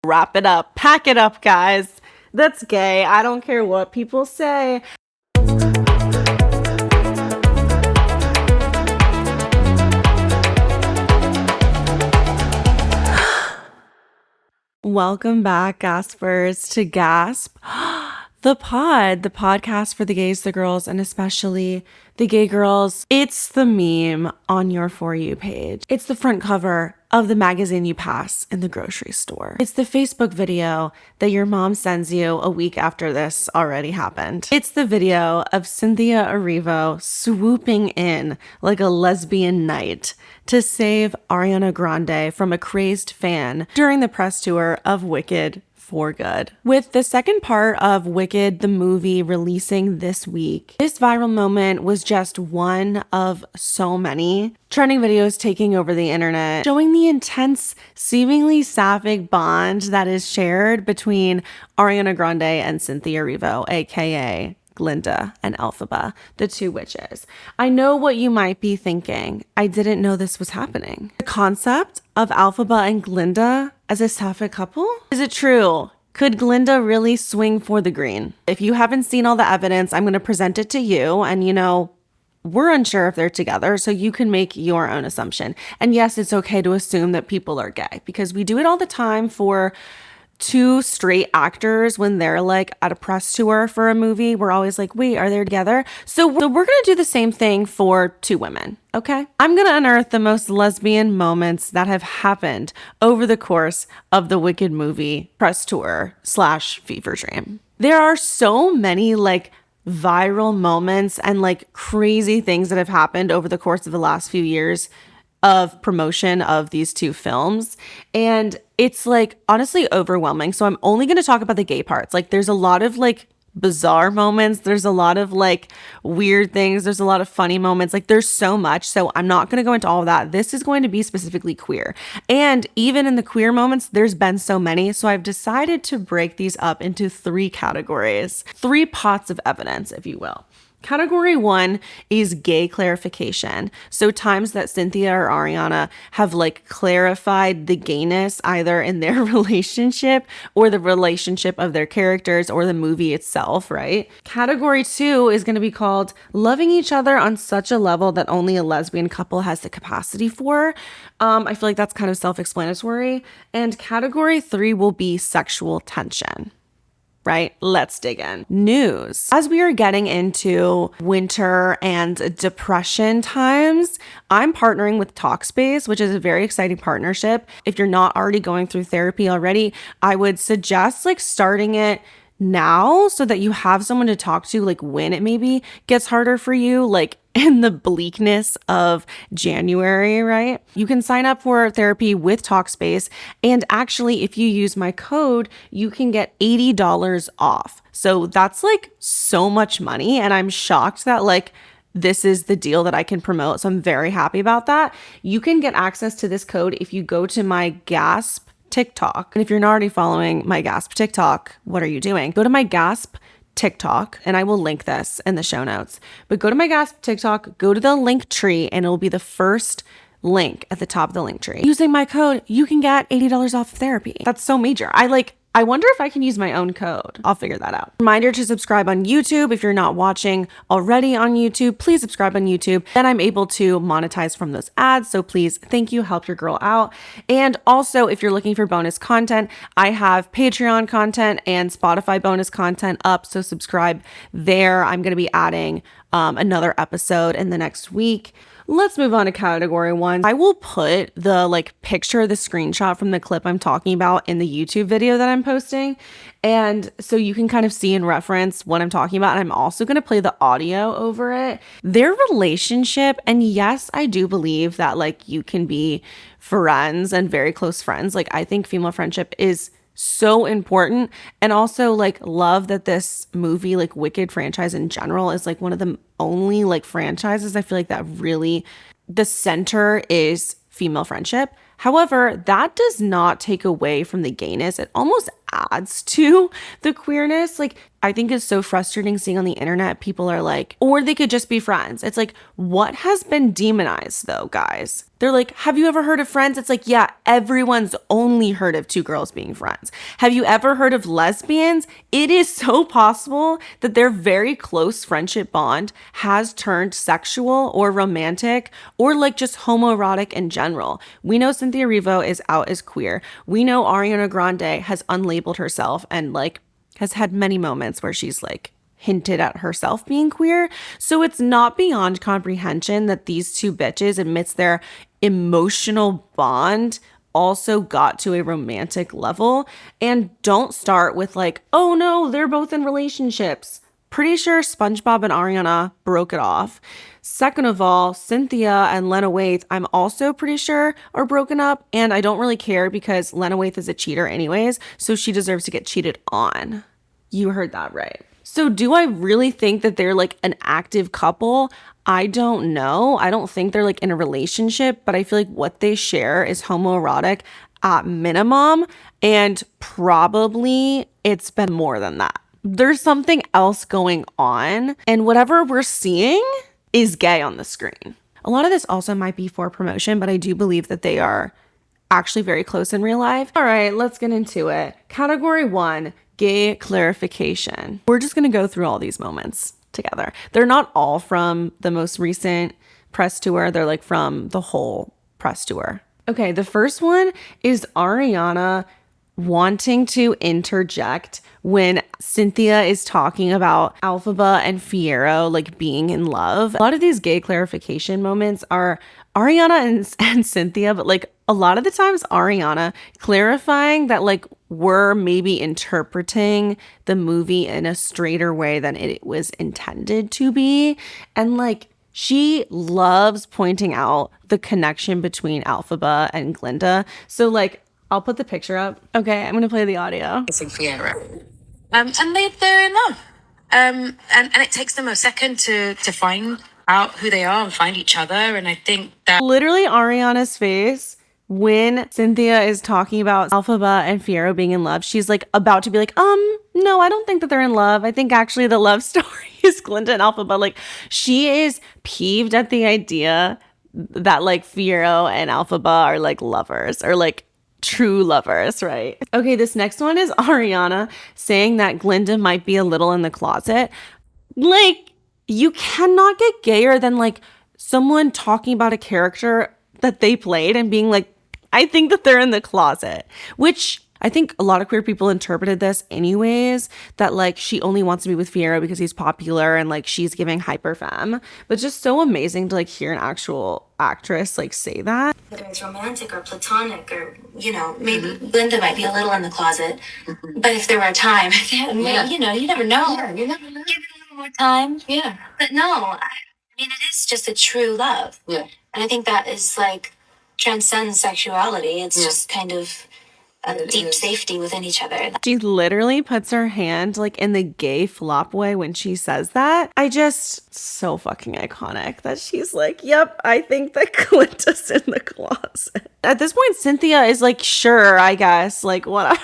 Wrap it up. Pack it up, guys. That's gay. I don't care what people say. Welcome back, Gaspers, to Gasp, the podcast for the gays, the girls, and especially the gay girls. It's the meme on your For You page. It's the front cover of the magazine you pass in the grocery store. It's the Facebook video that your mom sends you a week after this already happened. It's the video of Cynthia Erivo swooping in like a lesbian knight to save Ariana Grande from a crazed fan during the press tour of Wicked for Good. With the second part of Wicked, the movie, releasing this week, this viral moment was just one of so many trending videos taking over the internet, showing the intense, seemingly sapphic bond that is shared between Ariana Grande and Cynthia Erivo, aka Glinda and Elphaba, the two witches. I know what you might be thinking. I didn't know this was happening. The concept of Elphaba and Glinda as a sapphic couple? Is it true? Could Glinda really swing for the green? If you haven't seen all the evidence, I'm going to present it to you, and we're unsure if they're together, so you can make your own assumption. And yes, it's okay to assume that people are gay, because we do it all the time for two straight actors when they're like at a press tour for a movie. We're always like, wait, are they together? So we're going to do the same thing for two women, okay? I'm going to unearth the most lesbian moments that have happened over the course of the Wicked movie press tour / fever dream. There are so many like viral moments and like crazy things that have happened over the course of the last few years of promotion of these two films, and it's like honestly overwhelming. So I'm only going to talk about the gay parts. Like there's a lot of like bizarre moments, there's a lot of like weird things, there's a lot of funny moments, like there's so much. So I'm not going to go into all of that. This is going to be specifically queer, and even in the queer moments there's been so many. So I've decided to break these up into three categories, three pots of evidence, if you will. Category 1 is gay clarification. So times that Cynthia or Ariana have like clarified the gayness either in their relationship or the relationship of their characters or the movie itself, right? Category 2 is going to be called loving each other on such a level that only a lesbian couple has the capacity for. I feel like that's kind of self-explanatory. And category 3 will be sexual tension. Right? Let's dig in. News. As we are getting into winter and depression times, I'm partnering with Talkspace, which is a very exciting partnership. If you're not already going through therapy already, I would suggest like starting it now so that you have someone to talk to like when it maybe gets harder for you, like in the bleakness of January, right? You can sign up for therapy with Talkspace, and actually if you use my code, you can get $80 off. So that's like so much money, and I'm shocked that like this is the deal that I can promote. So I'm very happy about that. You can get access to this code if you go to my Gasp TikTok. And if you're not already following my Gasp TikTok, what are you doing? Go to my Gasp TikTok, and I will link this in the show notes. But go to my Gasp TikTok, go to the link tree, and it will be the first link at the top of the link tree. Using my code, you can get $80 off of therapy. That's so major. I wonder if I can use my own code. I'll figure that out. Reminder to subscribe on YouTube. If you're not watching already on YouTube, please subscribe on YouTube. Then I'm able to monetize from those ads. So please, thank you, help your girl out. And also, if you're looking for bonus content, I have Patreon content and Spotify bonus content up. So subscribe there. I'm going to be adding another episode in the next week. Let's move on to category 1. I will put the like picture, the screenshot from the clip I'm talking about in the YouTube video that I'm posting. And so you can kind of see and reference what I'm talking about. And I'm also going to play the audio over it. Their relationship, and yes, I do believe that like you can be friends and very close friends. Like I think female friendship is so important, and also like love that this movie, like Wicked franchise in general, is like one of the only like franchises I feel like that really the center is female friendship. However, that does not take away from the gayness. It almost adds to the queerness. Like, I think it's so frustrating seeing on the internet, people are like, or they could just be friends. It's like, what has been demonized though, guys? They're like, have you ever heard of Friends? It's like, yeah, everyone's only heard of two girls being friends. Have you ever heard of Lesbians? It is so possible that their very close friendship bond has turned sexual or romantic or like just homoerotic in general. We know Cynthia Erivo is out as queer. We know Ariana Grande has unlabeled herself and like has had many moments where she's like hinted at herself being queer. So it's not beyond comprehension that these two bitches, amidst their emotional bond, also got to a romantic level. And don't start with like, oh no, they're both in relationships. Pretty sure SpongeBob and Ariana broke it off. Second of all, Cynthia and Lena Waithe, I'm also pretty sure are broken up. And I don't really care because Lena Waithe is a cheater anyways, so she deserves to get cheated on. You heard that right. So do I really think that they're like an active couple? I don't know. I don't think they're like in a relationship, but I feel like what they share is homoerotic at minimum, and probably it's been more than that. There's something else going on, and whatever we're seeing is gay on the screen. A lot of this also might be for promotion, but I do believe that they are actually very close in real life. All right, let's get into it. Category 1, gay clarification. We're just gonna go through all these moments together. They're not all from the most recent press tour. They're like from the whole press tour. Okay, the first one is Ariana wanting to interject when Cynthia is talking about Elphaba and Fiyero like being in love. A lot of these gay clarification moments are Ariana and Cynthia, but like a lot of the times Ariana clarifying that like we're maybe interpreting the movie in a straighter way than it was intended to be. And like she loves pointing out the connection between Elphaba and Glinda. So like I'll put the picture up. Okay, I'm gonna play the audio. Fiyero. And they're in love. And it takes them a second to find out who they are and find each other. And I think that literally Ariana's face when Cynthia is talking about Elphaba and Fiyero being in love, she's like about to be like, no, I don't think that they're in love. I think actually the love story is Glinda and Elphaba. Like she is peeved at the idea that like Fiyero and Elphaba are like lovers or like true lovers, right? Okay, this next one is Ariana saying that Glinda might be a little in the closet. Like, you cannot get gayer than like someone talking about a character that they played and being like, I think that they're in the closet, which I think a lot of queer people interpreted this anyways, that like she only wants to be with Fiyero because he's popular and like she's giving hyper femme. But just so amazing to like hear an actual actress like say that. Whether it's romantic or platonic or, you know, maybe Glinda might be a little in the closet. But if there were a time, you know, you never know. Yeah, you never know. Give it a little more time. Yeah. But no, I mean, it is just a true love. Yeah. And I think that is like transcends sexuality. It's just kind of a deep safety within each other. She literally puts her hand like in the gay flop way when she says that. So fucking iconic that she's like, yep, I think that Glinda's in the closet. At this point, Cynthia is like, sure, I guess, like whatever.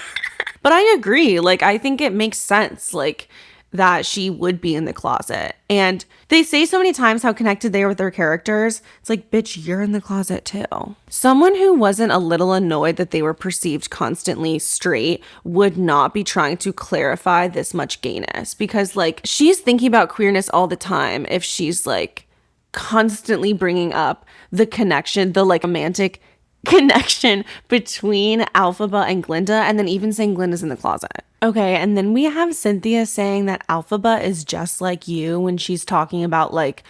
But I agree. Like, I think it makes sense. Like, that she would be in the closet. And they say so many times how connected they are with their characters. It's like, bitch, you're in the closet too. Someone who wasn't a little annoyed that they were perceived constantly straight would not be trying to clarify this much gayness, because like she's thinking about queerness all the time if she's like constantly bringing up the connection, the like romantic connection between Elphaba and Glinda, and then even saying Glinda's in the closet. Okay, and then we have Cynthia saying that Elphaba is just like you when she's talking about like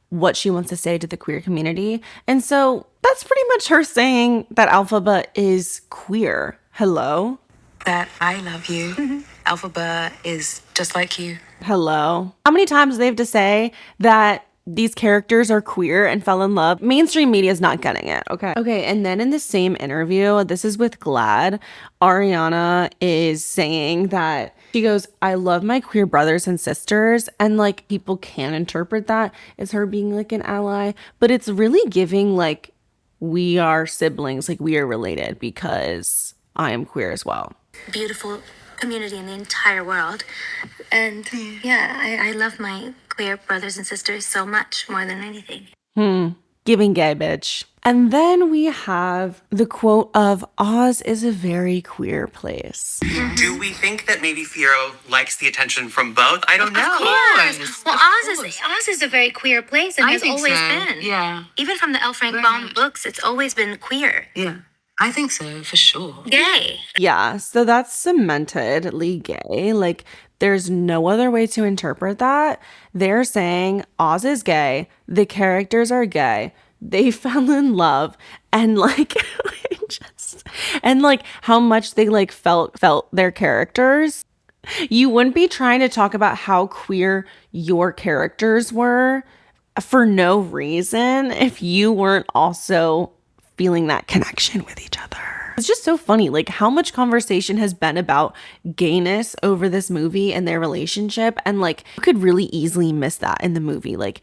what she wants to say to the queer community. And so that's pretty much her saying that Elphaba is queer. Hello? That I love you. Elphaba is just like you. Hello? How many times do they have to say that these characters are queer and fell in love? Mainstream media is not getting it, okay? Okay, and then in the same interview, this is with Glad, Ariana is saying that she goes, I love my queer brothers and sisters, and like people can interpret that as her being like an ally, but it's really giving like we are siblings, like we are related because I am queer as well. beautiful community in the entire world. And yeah, I love my queer brothers and sisters so much, more than anything. Giving gay, bitch. And then we have the quote of Oz is a very queer place. Do we think that maybe Fiero likes the attention from both? I don't know. Yes. Well, Oz is a very queer place and has always been. Yeah. Even from the L. Frank Baum books, it's always been queer. Yeah. I think so, for sure. Gay. Yeah, so that's cementedly gay. Like, there's no other way to interpret that. They're saying Oz is gay, the characters are gay, they fell in love, and like and like how much they like felt their characters. You wouldn't be trying to talk about how queer your characters were for no reason if you weren't also feeling that connection with each other. It's just so funny, like how much conversation has been about gayness over this movie and their relationship, and like you could really easily miss that in the movie. Like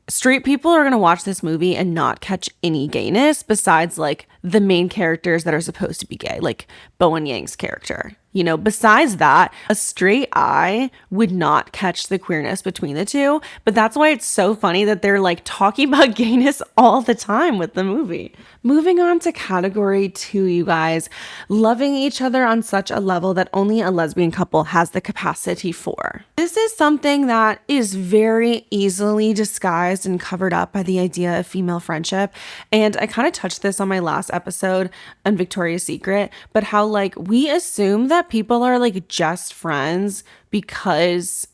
straight people are going to watch this movie and not catch any gayness besides like the main characters that are supposed to be gay, like Bowen Yang's character. You know, besides that, a straight eye would not catch the queerness between the two. But that's why it's so funny that they're like talking about gayness all the time with the movie. Moving on to category 2, you guys. Loving each other on such a level that only a lesbian couple has the capacity for. This is something that is very easily disguised and covered up by the idea of female friendship. And I kind of touched this on my last episode on Victoria's Secret, but how like we assume that people are like just friends because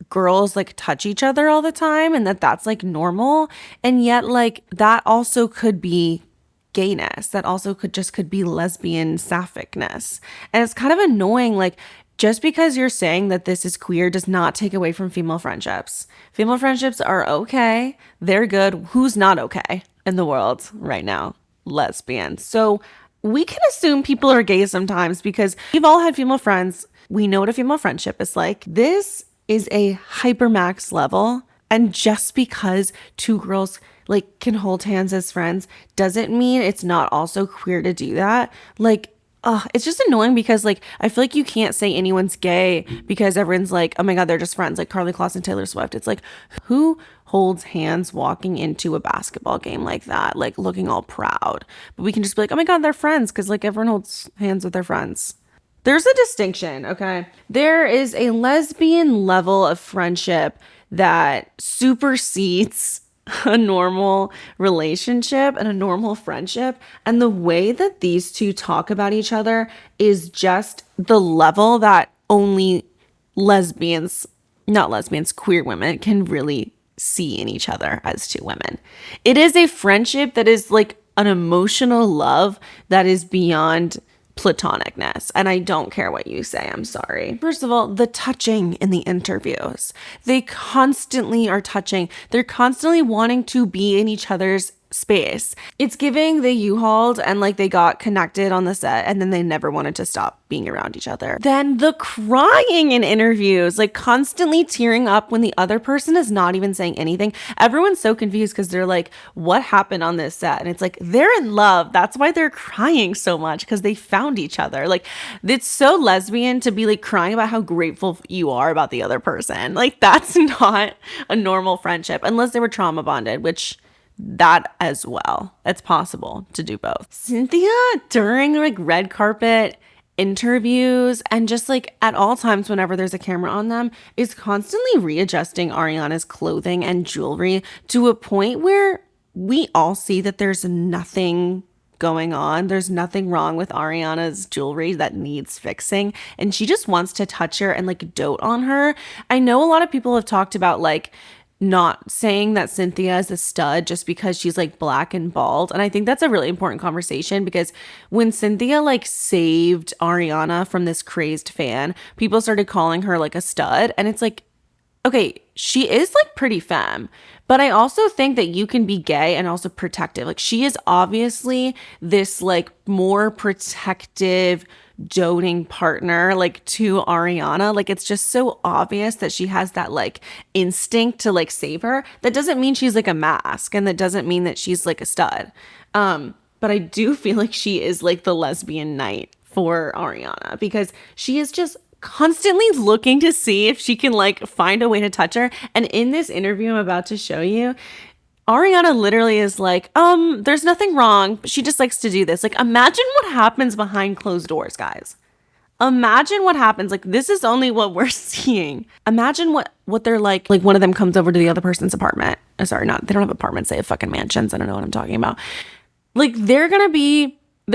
girls like touch each other all the time and that's like normal. And yet like that also could be gayness. That also could be lesbian sapphicness. And it's kind of annoying, like just because you're saying that this is queer does not take away from female friendships. Female friendships are okay. They're good. Who's not okay in the world right now? Lesbians. So we can assume people are gay sometimes because we've all had female friends. We know what a female friendship is like. This is a hypermax level. And just because two girls like can hold hands as friends doesn't mean it's not also queer to do that. Like, it's just annoying because like I feel like you can't say anyone's gay because everyone's like, oh my God, they're just friends, like Karlie Kloss and Taylor Swift. It's like, who holds hands walking into a basketball game like that, like looking all proud? But we can just be like, oh my God, they're friends, because like everyone holds hands with their friends. There's a distinction, okay? There is a lesbian level of friendship that supersedes a normal relationship and a normal friendship. And the way that these two talk about each other is just the level that only queer women can really see in each other as two women. It is a friendship that is like an emotional love that is beyond platonicness, and I don't care what you say. I'm sorry. First of all, the touching in the interviews. They constantly are touching. They're constantly wanting to be in each other's space. It's giving they U-hauled and like they got connected on the set and then they never wanted to stop being around each other. Then the crying in interviews, like constantly tearing up when the other person is not even saying anything. Everyone's so confused because they're like, what happened on this set? And it's like, they're in love. That's why they're crying so much, because they found each other. Like, it's so lesbian to be like crying about how grateful you are about the other person. Like, that's not a normal friendship unless they were trauma bonded, which that as well. It's possible to do both. Cynthia, during like red carpet interviews and just like at all times whenever there's a camera on them, is constantly readjusting Ariana's clothing and jewelry to a point where we all see that there's nothing going on. There's nothing wrong with Ariana's jewelry that needs fixing, and she just wants to touch her and like dote on her. I know a lot of people have talked about like not saying that Cynthia is a stud just because she's like black and bald. And I think that's a really important conversation, because when Cynthia like saved Ariana from this crazed fan, people started calling her like a stud. And it's like, okay, she is like pretty femme, but I also think that you can be gay and also protective. Like, she is obviously this like more protective, doting partner like to Ariana. Like, it's just so obvious that she has that like instinct to like save her. That doesn't mean she's like a mask, and that doesn't mean that she's like a stud. But I do feel like she is like the lesbian knight for Ariana because she is just constantly looking to see if she can like find a way to touch her. And in this interview I'm about to show you, Ariana literally is like, there's nothing wrong. She just likes to do this. Like, imagine what happens behind closed doors, guys. Imagine what happens. Like, this is only what we're seeing. Imagine what they're like. Like, one of them comes over to the other person's apartment. Sorry, they don't have apartments. They have fucking mansions. I don't know what I'm talking about. Like, they're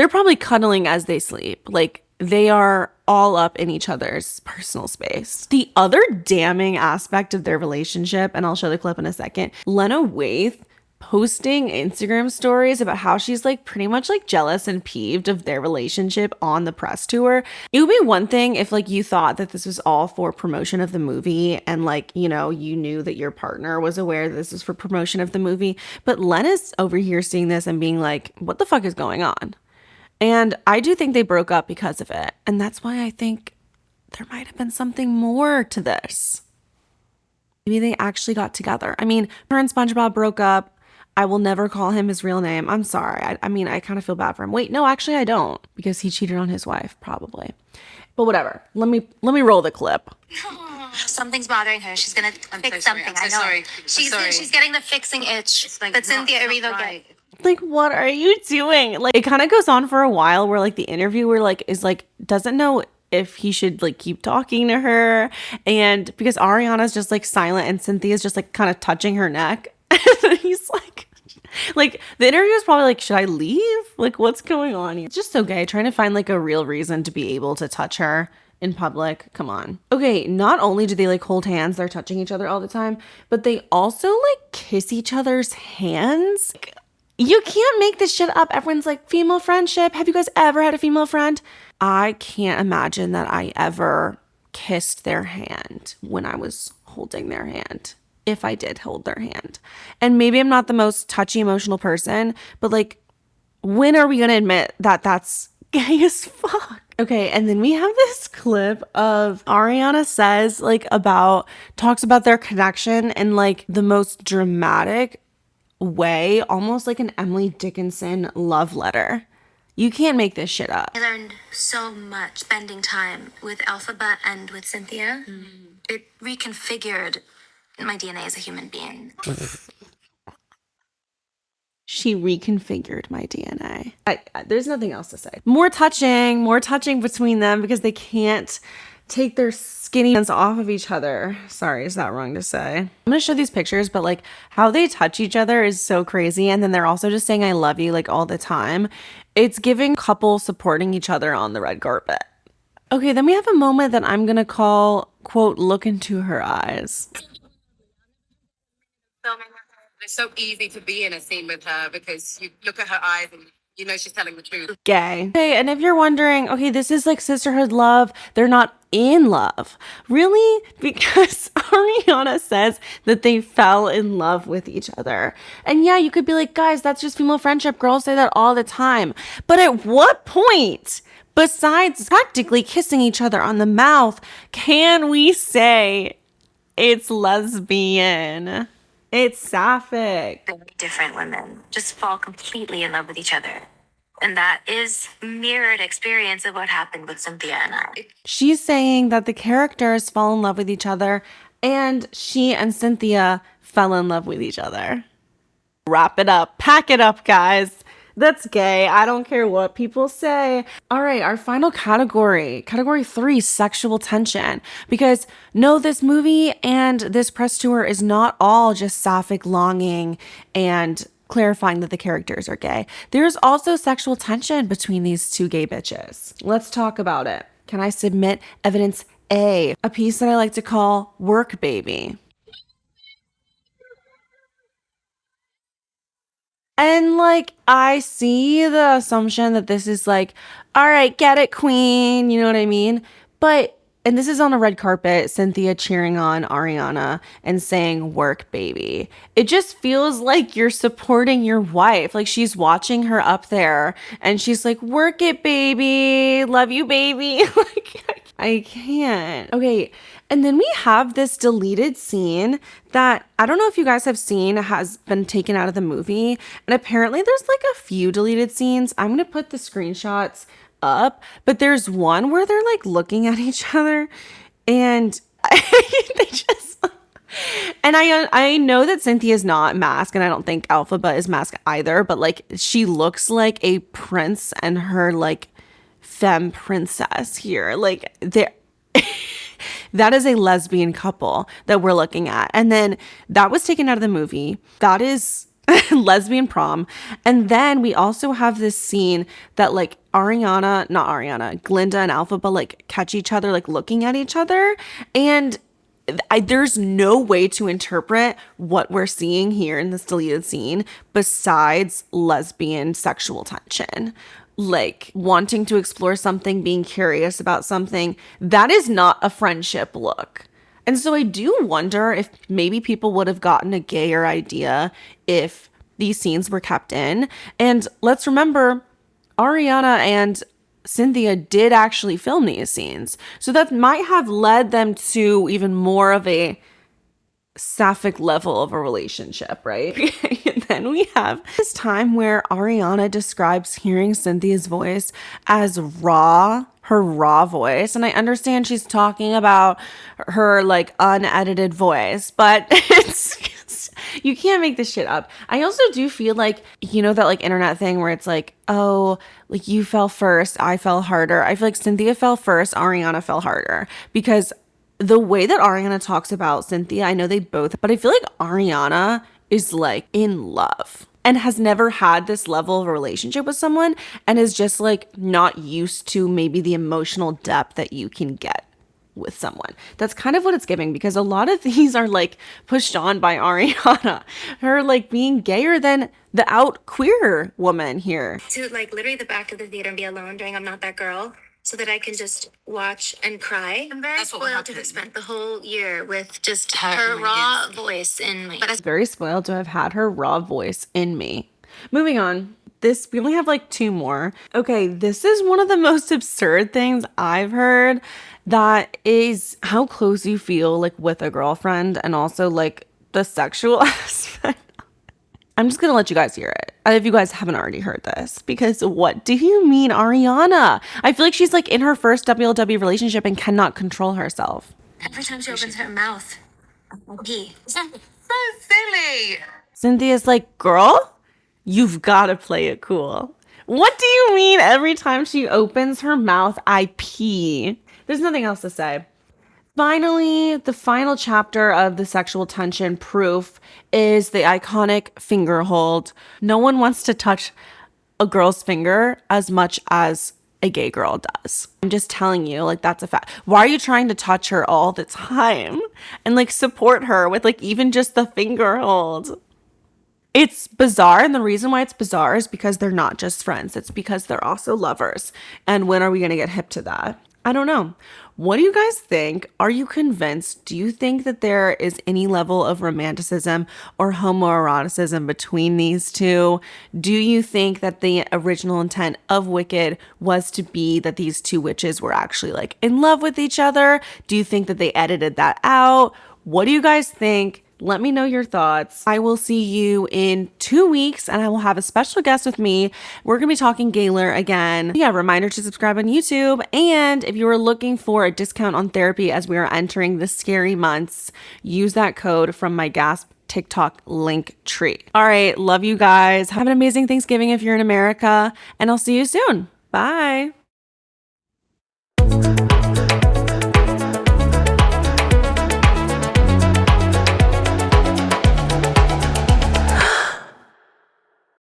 probably cuddling as they sleep. Like, they are all up in each other's personal space. The other damning aspect of their relationship, and I'll show the clip in a second, Lena Waithe posting Instagram stories about how she's like pretty much like jealous and peeved of their relationship on the press tour. It would be one thing if like you thought that this was all for promotion of the movie and like, you know, you knew that your partner was aware that this was for promotion of the movie. But Lena's over here seeing this and being like, what the fuck is going on? And I do think they broke up because of it. And that's why I think there might have been something more to this. Maybe they actually got together. I mean, her and SpongeBob broke up. I will never call him his real name. I'm sorry. I mean, I kind of feel bad for him. Wait, no, actually I don't, because he cheated on his wife, probably. But whatever. Let me roll the clip. Something's bothering her. She's gonna fix something. I'm so I know. sorry. She's getting the fixing itch that Cynthia Erivo gets. Like, what are you doing? Like, it kind of goes on for a while where like the interviewer like is like doesn't know if he should like keep talking to her, and because Ariana's just like silent and Cynthia's just like kind of touching her neck. And he's like the interview is probably like, should I leave? Like, what's going on here? It's just so gay, trying to find like a real reason to be able to touch her in public. Come on. Okay, not only do they like hold hands, they're touching each other all the time, but they also like kiss each other's hands. You can't make this shit up. Everyone's like, female friendship. Have you guys ever had a female friend? I can't imagine that I ever kissed their hand when I was holding their hand. If I did hold their hand. And maybe I'm not the most touchy emotional person, but like, when are we going to admit that that's gay as fuck? Okay, and then we have this clip of Ariana talks about their connection in like the most dramatic way, almost like an Emily Dickinson love letter. You can't make this shit up. I learned so much spending time with Elphaba and with Cynthia. It reconfigured my DNA as a human being. She reconfigured my DNA. There's nothing else to say. More touching between them because they can't take their skinny hands off of each other. Sorry, is that wrong to say? I'm gonna show these pictures, but like how they touch each other is so crazy. And then they're also just saying I love you like all the time. It's giving couples supporting each other on the red carpet. Okay, then we have a moment that I'm gonna call, quote, look into her eyes. It's so easy to be in a scene with her because you look at her eyes and you know she's telling the truth. Gay. Okay, and if you're wondering, okay, this is like sisterhood love. They're not in love. Really? Because Ariana says that they fell in love with each other. And yeah, you could be like, guys, that's just female friendship. Girls say that all the time. But at what point, besides practically kissing each other on the mouth, can we say it's lesbian? It's sapphic. Different women just fall completely in love with each other. And that is mirrored experience of what happened with Cynthia and I. She's saying that the characters fall in love with each other and she and Cynthia fell in love with each other. Wrap it up. Pack it up, guys. That's gay. I don't care what people say. All right, our final category. Category 3, sexual tension. Because no, this movie and this press tour is not all just sapphic longing and clarifying that the characters are gay. There's also sexual tension between these two gay bitches. Let's talk about it. Can I submit evidence A? A piece that I like to call work baby. And like, I see the assumption that this is like, all right, get it, queen. You know what I mean? But, and this is on a red carpet, Cynthia cheering on Ariana and saying work baby. It just feels like you're supporting your wife. Like she's watching her up there and she's like, work it, baby. Love you, baby. Like, I can't. Okay. And then we have this deleted scene that I don't know if you guys have seen, has been taken out of the movie. And apparently there's like a few deleted scenes. I'm going to put the screenshots up, but there's one where they're like looking at each other and they just, and I know that Cynthia's not masked, and I don't think Elphaba is masked either, but like she looks like a prince and her like femme princess here. Like they're that is a lesbian couple that we're looking at. And then that was taken out of the movie. That is lesbian prom. And then we also have this scene that like Glinda and Elphaba like catch each other, like looking at each other. And there's no way to interpret what we're seeing here in this deleted scene besides lesbian sexual tension. Like wanting to explore something, being curious about something. That is not a friendship look. And so I do wonder if maybe people would have gotten a gayer idea if these scenes were kept in. And let's remember, Ariana and Cynthia did actually film these scenes. So that might have led them to even more of a sapphic level of a relationship, right? And then we have this time where Ariana describes hearing Cynthia's voice as raw, her raw voice. And I understand she's talking about her like unedited voice, but you can't make this shit up. I also do feel like, you know, that like internet thing where it's like, oh, like you fell first, I fell harder. I feel like Cynthia fell first, Ariana fell harder, because the way that Ariana talks about Cynthia, I know they both, but I feel like Ariana is like in love and has never had this level of a relationship with someone and is just like not used to maybe the emotional depth that you can get with someone. That's kind of what it's giving, because a lot of these are like pushed on by Ariana, her like being gayer than the out queer woman here. To like literally the back of the theater and be alone during I'm Not That Girl, so that I can just watch and cry. I'm very spoiled to have spent the whole year with just her raw voice in me. But as Very spoiled to have had her raw voice in me. Moving on. We only have like 2 more. Okay, this is one of the most absurd things I've heard. That is how close you feel like with a girlfriend, and also like the sexual aspect. I'm just gonna let you guys hear it if you guys haven't already heard this, because what do you mean, Ariana? I feel like she's like in her first WLW relationship and cannot control herself. every time she opens her mouth, I pee. So silly. Cynthia's like, girl, you've got to play it cool. What do you mean every time she opens her mouth, I pee? There's nothing else to say. Finally, the final chapter of the sexual tension proof is the iconic finger hold. No one wants to touch a girl's finger as much as a gay girl does. I'm just telling you, like, that's a fact. Why are you trying to touch her all the time and like support her with like even just the finger hold? It's bizarre, and the reason why it's bizarre is because they're not just friends. It's because they're also lovers. And when are we going to get hip to that? I don't know. What do you guys think? Are you convinced? Do you think that there is any level of romanticism or homoeroticism between these two? Do you think that the original intent of Wicked was to be that these two witches were actually like in love with each other? Do you think that they edited that out? What do you guys think? Let me know your thoughts. I will see you in 2 weeks, and I will have a special guest with me. We're going to be talking Gaylor again. Yeah, reminder to subscribe on YouTube. And if you are looking for a discount on therapy as we are entering the scary months, use that code from my Gasp TikTok link tree. All right, love you guys. Have an amazing Thanksgiving if you're in America, and I'll see you soon. Bye.